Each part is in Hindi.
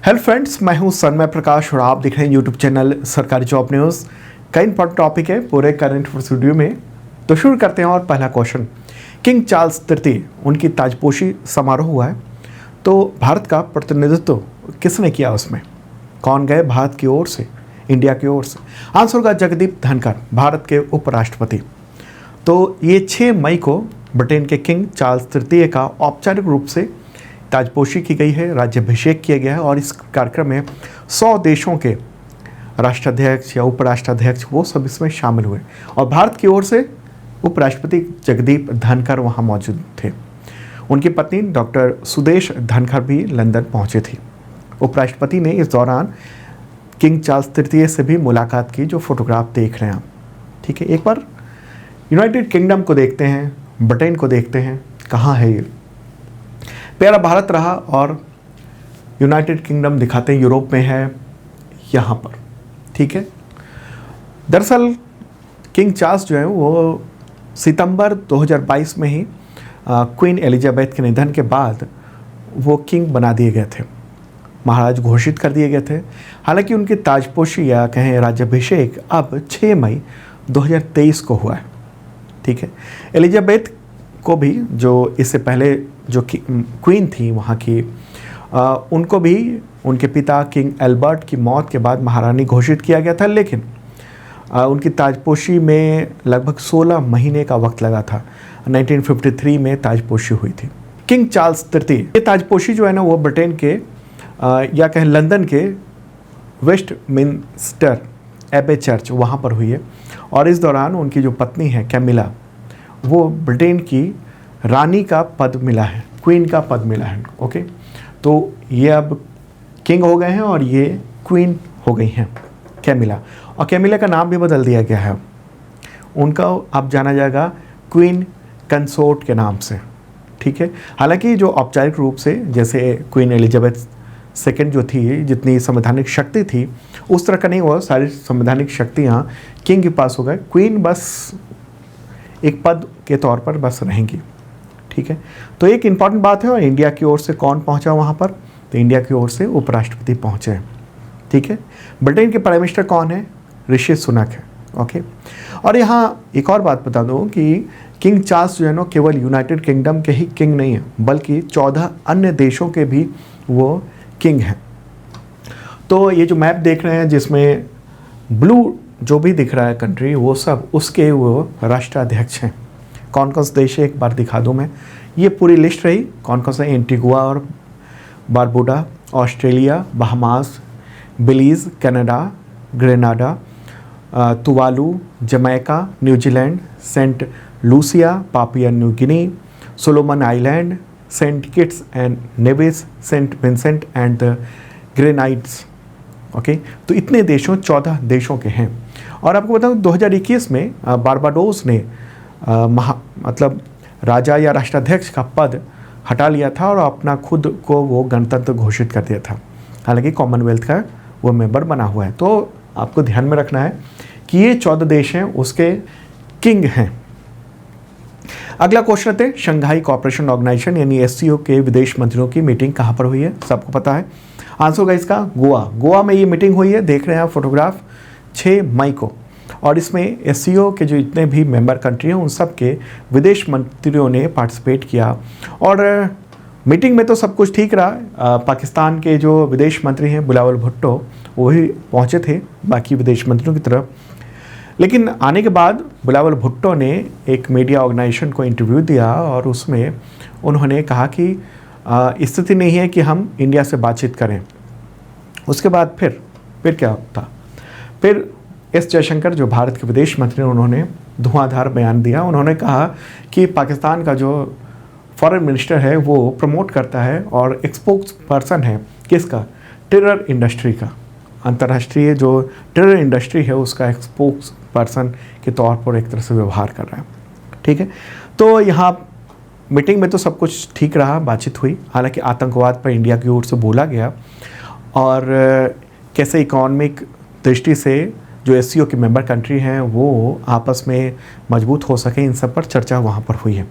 हेलो फ्रेंड्स, मैं हूं सन्मय प्रकाश और आप देख रहे हैं यूट्यूब चैनल सरकारी जॉब न्यूज़। कई इंपॉर्टेंट टॉपिक है पूरे करंट अफेयर्स वीडियो में, तो शुरू करते हैं। और पहला क्वेश्चन, किंग चार्ल्स तृतीय उनकी ताजपोशी समारोह हुआ है, तो भारत का प्रतिनिधित्व किसने किया उसमें? कौन गए भारत की ओर से, इंडिया की ओर से? आंसर होगा जगदीप धनखड़, भारत के उपराष्ट्रपति। तो ये 6 मई को ब्रिटेन के किंग चार्ल्स तृतीय का औपचारिक रूप से ताजपोशी की गई है, राज्याभिषेक किया गया है और इस कार्यक्रम में 100 देशों के राष्ट्राध्यक्ष या उपराष्ट्राध्यक्ष वो सब इसमें शामिल हुए और भारत की ओर से उपराष्ट्रपति जगदीप धनखड़ वहाँ मौजूद थे। उनकी पत्नी डॉक्टर सुदेश धनखड़ भी लंदन पहुँचे थी। उपराष्ट्रपति ने इस दौरान किंग चार्ल्स तृतीय से भी मुलाकात की, जो फोटोग्राफ देख रहे हैं आप। ठीक है, एक बार यूनाइटेड किंगडम को देखते हैं, ब्रिटेन को देखते हैं, कहाँ है ये प्यारा भारत रहा और यूनाइटेड किंगडम दिखाते हैं यूरोप में है, यहाँ पर। ठीक है, दरअसल किंग चार्ल्स जो है वो सितंबर 2022 में ही क्वीन एलिजाबेथ के निधन के बाद वो किंग बना दिए गए थे, महाराज घोषित कर दिए गए थे। हालांकि उनकी ताजपोशी या कहें राज्याभिषेक अब 6 मई 2023 को हुआ है। ठीक है, एलिजाबेथ को भी, जो इससे पहले जो क्वीन थी वहाँ की, उनको भी उनके पिता किंग एल्बर्ट की मौत के बाद महारानी घोषित किया गया था, लेकिन उनकी ताजपोशी में लगभग 16 महीने का वक्त लगा था। 1953 में ताजपोशी हुई थी। किंग चार्ल्स तृतीय, ये ताजपोशी जो है ना वो ब्रिटेन के या कहें लंदन के वेस्टमिंस्टर एबे चर्च वहाँ पर हुई है और इस दौरान उनकी जो पत्नी है कैमिला, वो ब्रिटेन की रानी का पद मिला है, क्वीन का पद मिला है। ओके, तो ये अब किंग हो गए हैं और ये क्वीन हो गई हैं कैमिला, और कैमिला का नाम भी बदल दिया गया है। उनका अब जाना जाएगा क्वीन कंसोर्ट के नाम से। ठीक है, हालांकि जो औपचारिक रूप से जैसे क्वीन एलिजाबेथ सेकेंड जो थी, जितनी संवैधानिक शक्ति थी उस तरह का नहीं हुआ, सारी संवैधानिक शक्तियाँ किंग के पास हो गए, क्वीन बस एक पद के तौर पर बस रहेंगी। ठीक है, तो एक इम्पॉर्टेंट बात है। और इंडिया की ओर से कौन पहुंचा वहाँ पर? तो इंडिया की ओर से उपराष्ट्रपति पहुँचे हैं। ठीक है, ब्रिटेन के प्राइम मिनिस्टर कौन है? ऋषि सुनक है। ओके, और यहाँ एक और बात बता दूँ कि किंग चार्ल्स जो है ना केवल यूनाइटेड किंगडम के ही किंग नहीं है, बल्कि 14 अन्य देशों के भी वो किंग हैं। तो ये जो मैप देख रहे हैं जिसमें ब्लू जो भी दिख रहा है कंट्री, वो सब उसके वो राष्ट्राध्यक्ष हैं। कौन कौन से देश है एक बार दिखा दूँ मैं, ये पूरी लिस्ट रही कौन कौन सा: एंटीगुआ और Barbuda, Australia, Bahamas, Belize, Canada, Grenada, Tuvalu, Jamaica, New Zealand, Saint Lucia, Papua New Guinea, Solomon Island, Saint Kitts and Nevis, Saint Vincent and the Grenadines. Okay, तो इतने देशों 14 देशों के हैं। और आपको बताऊं 2021 में बारबाडोस ने मतलब राजा या राष्ट्राध्यक्ष का पद हटा लिया था और अपना खुद को वो गणतंत्र घोषित कर दिया था। हालांकि कॉमनवेल्थ का वो मेंबर बना हुआ है। तो आपको ध्यान में रखना है कि ये 14 देश हैं उसके किंग हैं। अगला क्वेश्चन है, शंघाई कोऑपरेशन ऑर्गेनाइजेशन यानी SCO के विदेश मंत्रियों की मीटिंग कहाँ पर हुई है? सबको पता है। आंसर होगा इसका गोवा में ये मीटिंग हुई है, देख रहे हैं आप फोटोग्राफ, 6 मई को। और इसमें SCO के जो इतने भी मेंबर कंट्री हैं उन सब के विदेश मंत्रियों ने पार्टिसिपेट किया और मीटिंग में तो सब कुछ ठीक रहा। पाकिस्तान के जो विदेश मंत्री हैं बिलावल भुट्टो, वही पहुंचे थे बाकी विदेश मंत्रियों की तरफ। लेकिन आने के बाद बिलावल भुट्टो ने एक मीडिया ऑर्गेनाइजेशन को इंटरव्यू दिया और उसमें उन्होंने कहा कि स्थिति नहीं है कि हम इंडिया से बातचीत करें। उसके बाद फिर क्या था? फिर एस जयशंकर जो भारत के विदेश मंत्री हैं, उन्होंने धुआंधार बयान दिया। उन्होंने कहा कि पाकिस्तान का जो फॉरेन मिनिस्टर है वो प्रमोट करता है और एक्सपोक्स पर्सन है किसका? टेरर इंडस्ट्री का, अंतर्राष्ट्रीय जो टेरर इंडस्ट्री है उसका एक्सपोक्स पर्सन के तौर पर एक तरह से व्यवहार कर रहा है। ठीक है, तो यहाँ मीटिंग में तो सब कुछ ठीक रहा, बातचीत हुई। हालांकि आतंकवाद पर इंडिया की ओर से बोला गया और कैसे इकोनॉमिक दृष्टि से जो SCO के मेंबर कंट्री हैं वो आपस में मजबूत हो सके, इन सब पर चर्चा वहाँ पर हुई है।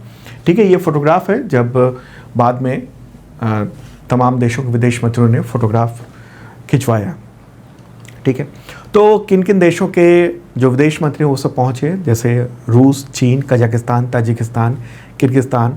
ठीक है, ये फोटोग्राफ है जब बाद में तमाम देशों के विदेश मंत्रियों ने फोटोग्राफ खिंचवाया। ठीक है, तो किन किन देशों के जो विदेश मंत्री वो सब पहुँचे, जैसे रूस, चीन, Kazakhstan, Tajikistan, Kyrgyzstan,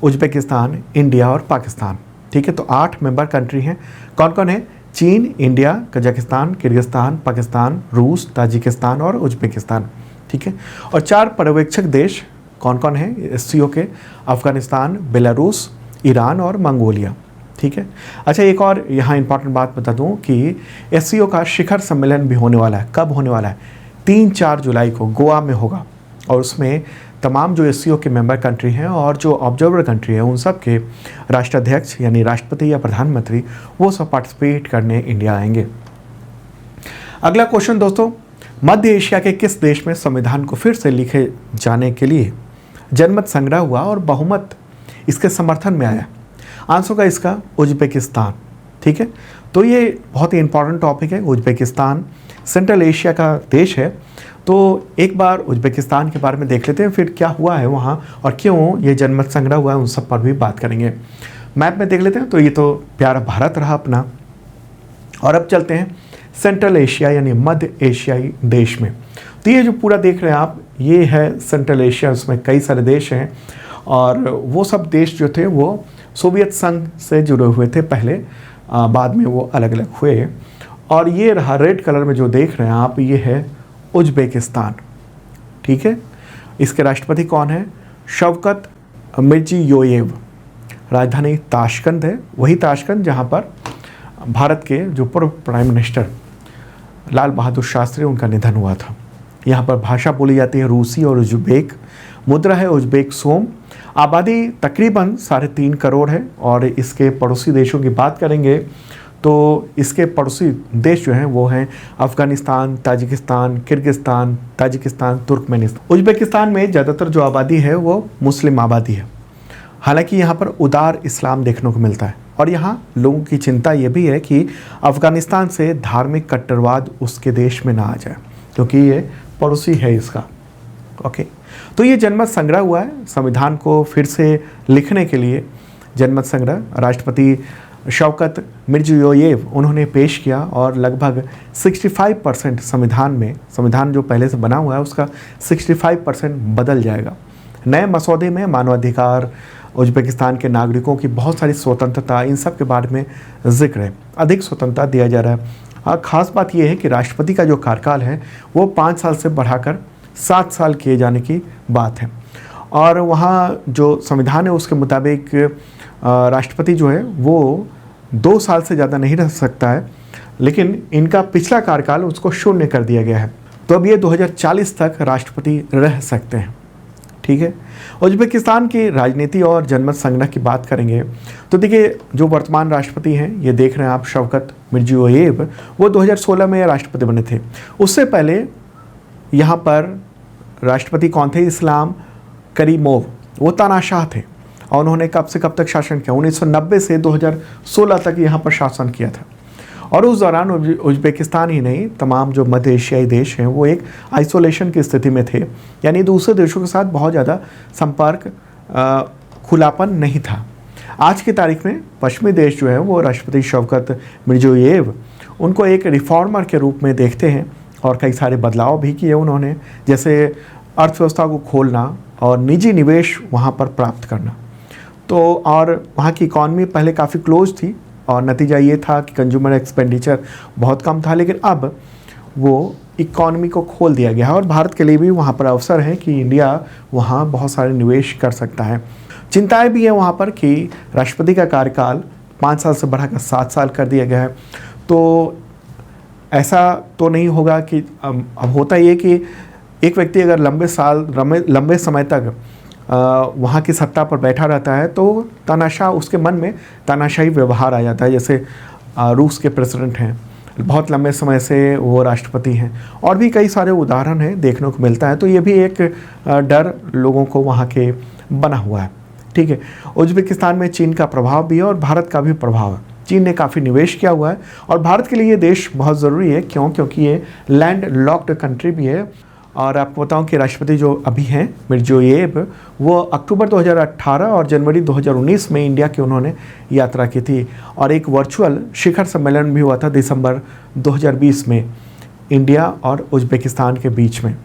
Uzbekistan, India और पाकिस्तान। ठीक है, तो 8 मेंबर कंट्री हैं। कौन कौन है? चीन, इंडिया, कजाकिस्तान, किर्गिस्तान, पाकिस्तान, रूस, ताजिकिस्तान और उज्बेकिस्तान। ठीक है, और 4 पर्यवेक्षक देश कौन कौन हैं एससीओ के? अफगानिस्तान, बेलारूस, ईरान और मंगोलिया। ठीक है, अच्छा एक और यहाँ इंपॉर्टेंट बात बता दूँ कि एससीओ का शिखर सम्मेलन भी होने वाला है। कब होने वाला है? 3-4 जुलाई को गोवा में होगा, और उसमें तमाम जो एससीओ के मेंबर कंट्री हैं और जो ऑब्जर्वर कंट्री है उन सब के राष्ट्राध्यक्ष यानी राष्ट्रपति या प्रधानमंत्री वो सब पार्टिसिपेट करने इंडिया आएंगे। अगला क्वेश्चन दोस्तों, मध्य एशिया के किस देश में संविधान को फिर से लिखे जाने के लिए जनमत संग्रह हुआ और बहुमत इसके समर्थन में आया? आंसर का इसका उज्बेकिस्तान। ठीक है, तो ये बहुत ही इंपॉर्टेंट टॉपिक है। उज्बेकिस्तान सेंट्रल एशिया का देश है, तो एक बार उज्बेकिस्तान के बारे में देख लेते हैं, फिर क्या हुआ है वहाँ और क्यों ये जनमत संग्रह हुआ है उन सब पर भी बात करेंगे। मैप में देख लेते हैं, तो ये तो प्यारा भारत रहा अपना। और अब चलते हैं सेंट्रल एशिया यानी मध्य एशियाई देश में। तो ये जो पूरा देख रहे हैं आप, ये है सेंट्रल एशिया, उसमें कई सारे देश हैं और वो सब देश जो थे वो सोवियत संघ से जुड़े हुए थे पहले, बाद में वो अलग अलग हुए। और ये रहा रेड कलर में जो देख रहे हैं आप, ये है उज्बेकिस्तान। ठीक है, इसके राष्ट्रपति कौन है? Shavkat Mirziyoyev. राजधानी ताशकंद है, वही ताशकंद जहाँ पर भारत के जो पूर्व प्राइम मिनिस्टर लाल बहादुर शास्त्री उनका निधन हुआ था। यहाँ पर भाषा बोली जाती है रूसी और उज्बेक। मुद्रा है उज्बेक सोम। आबादी तकरीबन 3.5 करोड़ है। और इसके पड़ोसी देशों की बात करेंगे तो इसके पड़ोसी देश जो हैं वो हैं Afghanistan, Tajikistan, Kyrgyzstan, Tajikistan, Turkmenistan. Uzbekistan में ज़्यादातर जो आबादी है वो मुस्लिम आबादी है। हालांकि यहाँ पर उदार इस्लाम देखने को मिलता है और यहाँ लोगों की चिंता ये भी है कि अफगानिस्तान से धार्मिक कट्टरवाद उसके देश में ना आ जाए, क्योंकि ये पड़ोसी है इसका। ओके, तो ये जनमत संग्रह हुआ है संविधान को फिर से लिखने के लिए। जनमत संग्रह राष्ट्रपति शवकत मिर्जियोयेव उन्होंने पेश किया और लगभग 65% संविधान जो पहले से बना हुआ है उसका 65% बदल जाएगा। नए मसौदे में मानवाधिकार, उज्बेकिस्तान के नागरिकों की बहुत सारी स्वतंत्रता, इन सब के बारे में जिक्र है। अधिक स्वतंत्रता दिया जा रहा है। खास बात यह है कि राष्ट्रपति का जो कार्यकाल है वो 5 साल से बढ़ाकर 7 साल किए जाने की बात है। और वहाँ जो संविधान है उसके मुताबिक राष्ट्रपति जो है वो 2 साल से ज़्यादा नहीं रह सकता है, लेकिन इनका पिछला कार्यकाल उसको शून्य कर दिया गया है। तो अब ये 2040 तक राष्ट्रपति रह सकते हैं। ठीक है, उज्बेकिस्तान की राजनीति और जनमत संग्रह की बात करेंगे तो देखिए जो वर्तमान राष्ट्रपति हैं, ये देख रहे हैं आप शवकत मिर्जियोयेव, वो 2016 में राष्ट्रपति बने थे। उससे पहले यहाँ पर राष्ट्रपति कौन थे? इस्लाम करीमोव, वो तानाशाह थे और उन्होंने कब से कब तक शासन किया? 1990 से 2016 तक यहाँ पर शासन किया था। और उस दौरान उज्बेकिस्तान ही नहीं, तमाम जो मध्य एशियाई देश हैं वो एक आइसोलेशन की स्थिति में थे, यानी दूसरे देशों के साथ बहुत ज़्यादा संपर्क खुलापन नहीं था। आज की तारीख में पश्चिमी देश जो है वो राष्ट्रपति शवकत मिर्जियोयेव उनको एक रिफॉर्मर के रूप में देखते हैं और कई सारे बदलाव भी किए उन्होंने, जैसे अर्थव्यवस्था को खोलना और निजी निवेश वहाँ पर प्राप्त करना। तो और वहाँ की इकॉनमी पहले काफ़ी क्लोज थी और नतीजा ये था कि कंज्यूमर एक्सपेंडिचर बहुत कम था, लेकिन अब वो इकॉनमी को खोल दिया गया है और भारत के लिए भी वहाँ पर अवसर है कि इंडिया वहाँ बहुत सारे निवेश कर सकता है। चिंताएं भी है वहाँ पर कि राष्ट्रपति का कार्यकाल 5 साल से बढ़ाकर 7 साल कर दिया गया है। तो ऐसा तो नहीं होगा कि अब होता ये कि एक व्यक्ति अगर लंबे समय तक वहाँ की सत्ता पर बैठा रहता है तो तानाशाह, उसके मन में तानाशाही व्यवहार आ जाता है। जैसे रूस के प्रेसिडेंट हैं, बहुत लंबे समय से वो राष्ट्रपति हैं, और भी कई सारे उदाहरण हैं देखने को मिलता है। तो ये भी एक डर लोगों को वहाँ के बना हुआ है। ठीक है, उज्बेकिस्तान में चीन का प्रभाव भी है और भारत का भी प्रभाव है। चीन ने काफ़ी निवेश किया हुआ है और भारत के लिए ये देश बहुत ज़रूरी है। क्योंकि ये लैंड लॉक्ड कंट्री भी है और आपको बताऊं कि राष्ट्रपति जो अभी हैं मिर्जियोयेव, वो अक्टूबर 2018 और जनवरी 2019 में इंडिया की उन्होंने यात्रा की थी। और एक वर्चुअल शिखर सम्मेलन भी हुआ था दिसंबर 2020 में इंडिया और उज्बेकिस्तान के बीच में।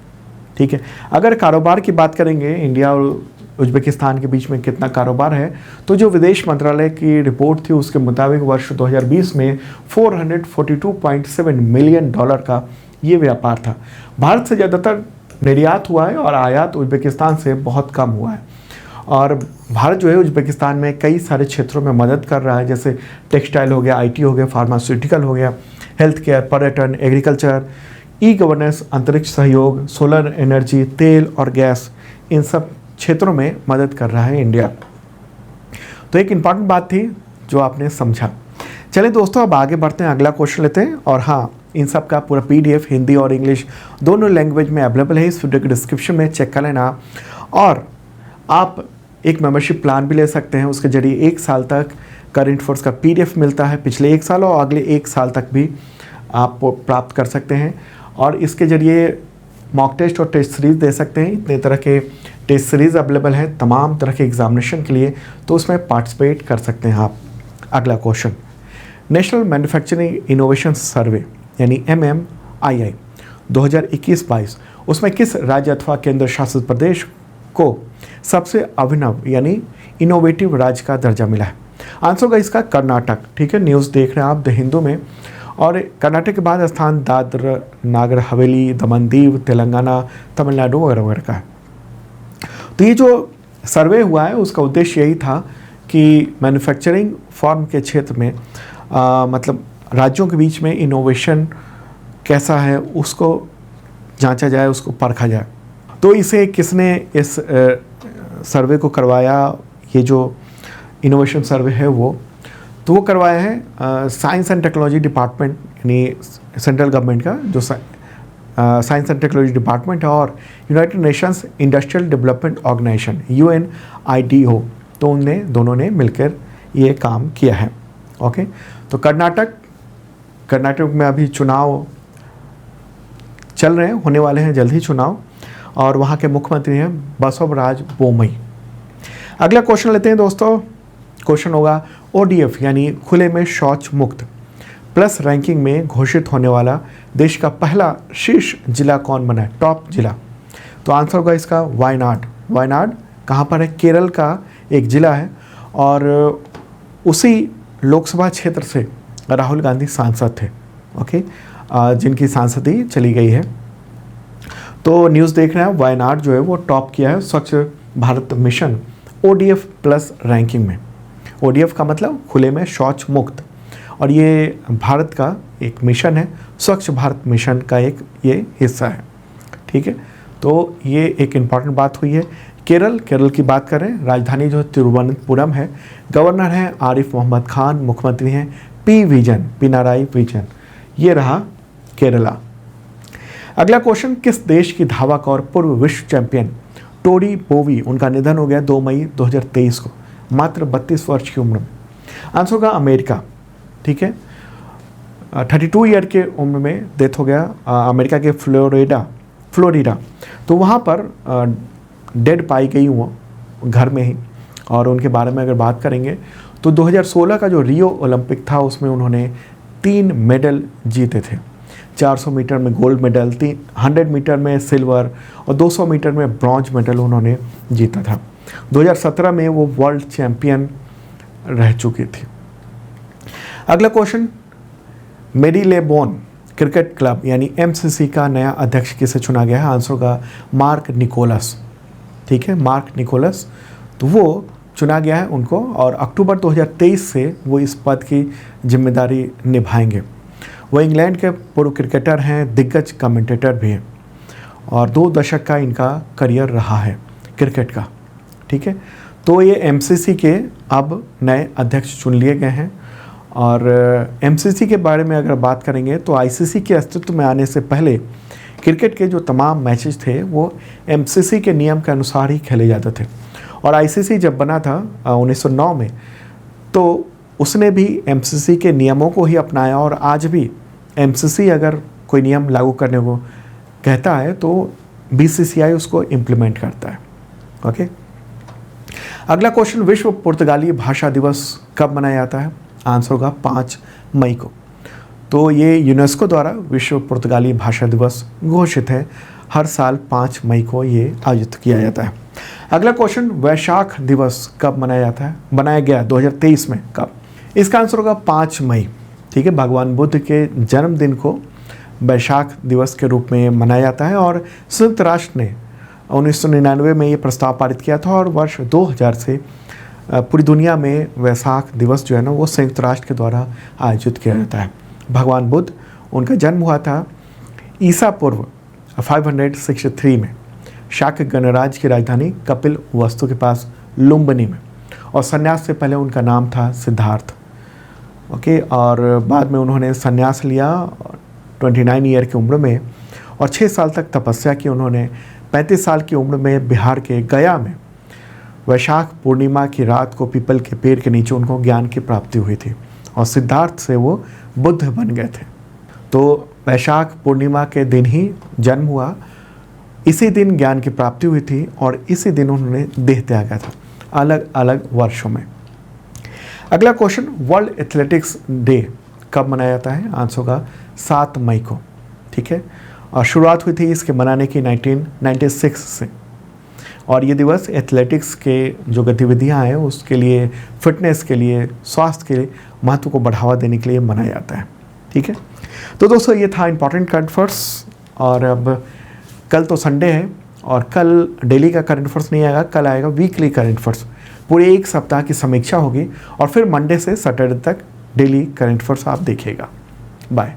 ठीक है, अगर कारोबार की बात करेंगे इंडिया और उज्बेकिस्तान के बीच में कितना कारोबार है, तो जो विदेश मंत्रालय की रिपोर्ट थी उसके मुताबिक वर्ष 2020 में $442.7 मिलियन का ये व्यापार था। भारत से ज़्यादातर निर्यात हुआ है और आयात उज्बेकिस्तान से बहुत कम हुआ है। और भारत जो है उज्बेकिस्तान में कई सारे क्षेत्रों में मदद कर रहा है, जैसे टेक्सटाइल हो गया, IT हो गया, फार्मास्यूटिकल हो गया, हेल्थ केयर, पर्यटन, एग्रीकल्चर, ई-गवर्नेंस, अंतरिक्ष सहयोग, सोलर एनर्जी, तेल और गैस, इन सब क्षेत्रों में मदद कर रहा है इंडिया। तो एक इम्पॉर्टेंट बात थी जो आपने समझा। चलिए दोस्तों, अब आगे बढ़ते हैं, अगला क्वेश्चन लेते हैं। और हाँ, इन सब का पूरा PDF हिंदी और इंग्लिश दोनों लैंग्वेज में अवेलेबल है, इस वीडियो के डिस्क्रिप्शन में चेक कर लेना। और आप एक मेंबरशिप प्लान भी ले सकते हैं, उसके जरिए 1 साल तक करंट अफेयर्स का PDF मिलता है पिछले 1 साल और अगले 1 साल तक भी आप प्राप्त कर सकते हैं। और इसके जरिए मॉक टेस्ट और टेस्ट सीरीज़ दे सकते हैं। इतने तरह के टेस्ट सीरीज़ अवेलेबल है तमाम तरह के एग्जामिनेशन के लिए, तो उसमें पार्टिसिपेट कर सकते हैं आप। अगला क्वेश्चन, नेशनल मैन्युफैक्चरिंग इनोवेशन सर्वे यानी MMII 2021-22, उसमें किस राज्य अथवा केंद्र शासित प्रदेश को सबसे अभिनव यानी इनोवेटिव राज्य का दर्जा मिला है? आंसर होगा इसका कर्नाटक। ठीक है, न्यूज़ देख रहे हैं आप द हिंदू में। और कर्नाटक के बाद स्थान दादर नागर हवेली, दमन दीव, तेलंगाना, तमिलनाडु वगैरह वगैरह का है। तो ये जो सर्वे हुआ है उसका उद्देश्य यही था कि मैन्युफैक्चरिंग फॉर्म के क्षेत्र में मतलब राज्यों के बीच में इनोवेशन कैसा है उसको जांचा जाए, उसको परखा जाए। तो इसे किसने इस सर्वे को करवाया, ये जो इनोवेशन सर्वे है वो करवाया है साइंस एंड टेक्नोलॉजी डिपार्टमेंट यानी सेंट्रल गवर्नमेंट का जो साइंस एंड टेक्नोलॉजी डिपार्टमेंट है और United Nations Industrial Development Organization UNIDO, तो उनने दोनों ने मिलकर ये काम किया है। ओके, तो कर्नाटक में अभी चुनाव चल रहे हैं, होने वाले हैं जल्द ही चुनाव, और वहाँ के मुख्यमंत्री हैं बसवराज बोमई। अगला क्वेश्चन लेते हैं दोस्तों। क्वेश्चन होगा ODF यानी खुले में शौच मुक्त प्लस रैंकिंग में घोषित होने वाला देश का पहला शीर्ष जिला कौन बना है, टॉप जिला? तो आंसर होगा इसका वायनाड। वायनाड कहाँ पर है? केरल का एक जिला है और उसी लोकसभा क्षेत्र से राहुल गांधी सांसद थे। ओके, जिनकी सांसदी चली गई है। तो न्यूज़ देख रहे हैं, वायनाड जो है वो टॉप किया है स्वच्छ Bharat mission ODF plus ranking में। ODF का मतलब खुले में शौच मुक्त, और ये भारत का एक मिशन है, स्वच्छ भारत मिशन का एक ये हिस्सा है। ठीक है, तो ये एक इम्पॉर्टेंट बात हुई है। केरल की बात करें, राजधानी जो तिरुवनंतपुरम है, गवर्नर हैं आरिफ मोहम्मद खान, मुख्यमंत्री हैं पिनाराई विजयन। ये रहा केरला। अगला क्वेश्चन, किस देश की धावक और पूर्व विश्व चैंपियन टोरी बोवी, उनका निधन हो गया 2 मई 2023 को, मात्र 32 वर्ष की उम्र में? आंसर होगा अमेरिका। ठीक है, 32 ईयर के उम्र में डेथ हो गया अमेरिका के फ्लोरिडा। तो वहाँ पर डेड पाई गई वो घर में ही। और उनके बारे में अगर बात करेंगे तो 2016 का जो रियो ओलंपिक था उसमें उन्होंने 3 मेडल जीते थे। 400 मीटर में गोल्ड मेडल, 100 मीटर में सिल्वर और 200 मीटर में ब्रॉन्ज मेडल उन्होंने जीता था। 2017 में वो वर्ल्ड चैंपियन रह चुकी थी। अगला क्वेश्चन, मेरीलेबोन क्रिकेट क्लब यानी MCC का नया अध्यक्ष किसे चुना गया है? आंसर होगा मार्क निकोलस। ठीक है, मार्क निकोलस, तो वो चुना गया है उनको, और अक्टूबर 2023 से वो इस पद की जिम्मेदारी निभाएंगे। वो इंग्लैंड के पूर्व क्रिकेटर हैं, दिग्गज कमेंटेटर भी हैं, और 2 दशक का इनका करियर रहा है क्रिकेट का। ठीक है, तो ये MCC के अब नए अध्यक्ष चुन लिए गए हैं। और MCC के बारे में अगर बात करेंगे तो ICC के अस्तित्व में आने से पहले क्रिकेट के जो तमाम मैचेस थे वो MCC के नियम के अनुसार ही खेले जाते थे। और ICC जब बना था 1909 में, तो उसने भी MCC के नियमों को ही अपनाया, और आज भी MCC अगर कोई नियम लागू करने को कहता है तो BCCI उसको इम्प्लीमेंट करता है। ओके, अगला क्वेश्चन, विश्व पुर्तगाली भाषा दिवस कब मनाया जाता है? आंसर होगा 5 मई को। तो ये यूनेस्को द्वारा विश्व पुर्तगाली भाषा दिवस घोषित है, हर साल 5 मई को ये आयोजित किया जाता है। अगला क्वेश्चन, वैशाख दिवस कब मनाया जाता है? बनाया गया 2023 में, कब? इसका आंसर होगा 5 मई। ठीक है, भगवान बुद्ध के जन्मदिन को वैशाख दिवस के रूप में मनाया जाता है और संयुक्त राष्ट्र ने 1999 में ये प्रस्ताव पारित किया था और वर्ष 2000 से पूरी दुनिया में वैशाख दिवस जो है ना वो संयुक्त राष्ट्र के द्वारा आयोजित किया जाता है। भगवान बुद्ध, उनका जन्म हुआ था ईसा पूर्व 563 में शाक्य गणराज्य की राजधानी कपिल वस्तु के पास लुम्बिनी में, और संन्यास से पहले उनका नाम था सिद्धार्थ। ओके, और बाद में उन्होंने संन्यास लिया 29 ईयर की उम्र में और 6 साल तक तपस्या की उन्होंने। 35 साल की उम्र में बिहार के गया में वैशाख पूर्णिमा की रात को पीपल के पेड़ के नीचे उनको ज्ञान की प्राप्ति हुई थी और सिद्धार्थ से वो बुद्ध बन गए थे। तो वैशाख पूर्णिमा के दिन ही जन्म हुआ, इसी दिन ज्ञान की प्राप्ति हुई थी और इसी दिन उन्होंने देह त्यागा था, अलग अलग वर्षों में। अगला क्वेश्चन, वर्ल्ड एथलेटिक्स डे कब मनाया जाता है? आंसर होगा 7 मई को। ठीक है, और शुरुआत हुई थी इसके मनाने की 1996 से, और ये दिवस एथलेटिक्स के जो गतिविधियां हैं उसके लिए, फिटनेस के लिए, स्वास्थ्य के लिए महत्व को बढ़ावा देने के लिए मनाया जाता है। ठीक है, तो दोस्तों ये था इंपॉर्टेंट करंट अफेयर्स। और अब कल तो संडे है और कल डेली का करंट अफेयर्स नहीं आएगा, कल आएगा वीकली करंट अफेयर्स। पूरे एक सप्ताह की समीक्षा होगी और फिर मंडे से सैटरडे तक डेली करंट अफेयर्स आप देखिएगा। बाय।